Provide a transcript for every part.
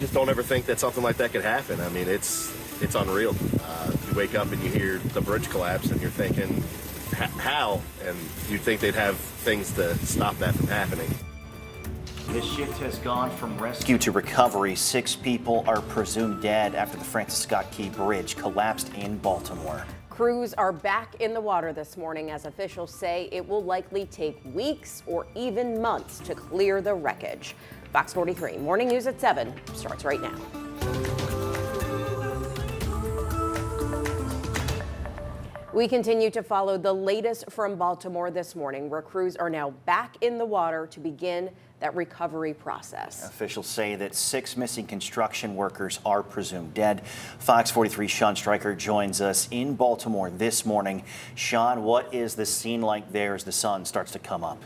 Just don't ever think that something like that could happen. I mean, it's unreal. You wake up and you hear the bridge collapse, and you're thinking, how? And you'd think they'd have things to stop that from happening. This shift has gone from rescue to recovery. 6 people are presumed dead after the Francis Scott Key Bridge collapsed in Baltimore. Crews are back in the water this morning as officials say it will likely take weeks or even months to clear the wreckage. Fox 43 Morning News at 7 starts right now. We continue to follow the latest from Baltimore this morning, where crews are now back in the water to begin that recovery process. Officials say that 6 missing construction workers are presumed dead. Fox 43 Sean Stryker joins us in Baltimore this morning. Sean, what is the scene like there as the sun starts to come up?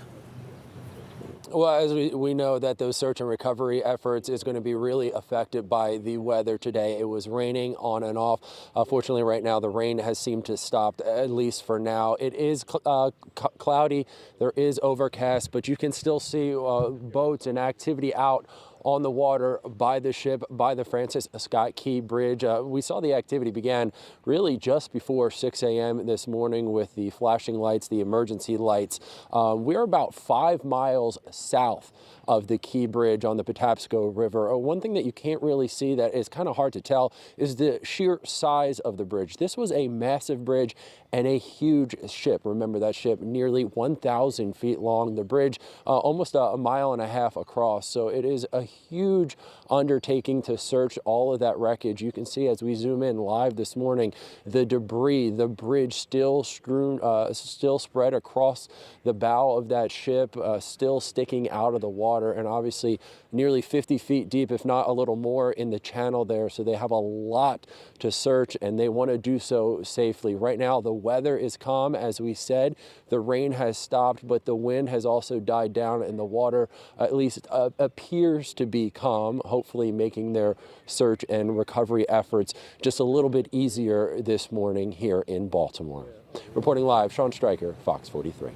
Well, as we know that those search and recovery efforts is going to be really affected by the weather today. It was raining on and off. Fortunately, right now, the rain has seemed to stop, at least for now. It is cloudy. There is overcast, but you can still see boats and activity out on the water by the ship, by the Francis Scott Key Bridge. We saw the activity began really just before 6 a.m. this morning with the flashing lights, the emergency lights. We're about 5 miles south of the Key Bridge on the Patapsco River. One thing that you can't really see that is kind of hard to tell is the sheer size of the bridge. This was a massive bridge and a huge ship. Remember that ship, nearly 1,000 feet long. The bridge, almost a mile and a half across. So it is a huge undertaking to search all of that wreckage. You can see as we zoom in live this morning, the debris, the bridge still strewn, still spread across the bow of that ship, still sticking out of the water, and obviously nearly 50 feet deep, if not a little more, in the channel there. So they have a lot to search, and they want to do so safely. Right now, the weather is calm, as we said. The rain has stopped, but the wind has also died down, and the water at least appears to be calm, hopefully making their search and recovery efforts just a little bit easier this morning here in Baltimore. Reporting live, Sean Stryker, Fox 43.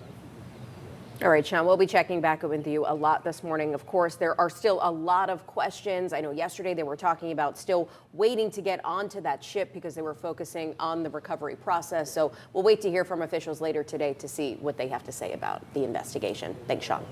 All right, Sean, we'll be checking back with you a lot this morning. Of course, there are still a lot of questions. I know yesterday they were talking about still waiting to get onto that ship because they were focusing on the recovery process. So we'll wait to hear from officials later today to see what they have to say about the investigation. Thanks, Sean.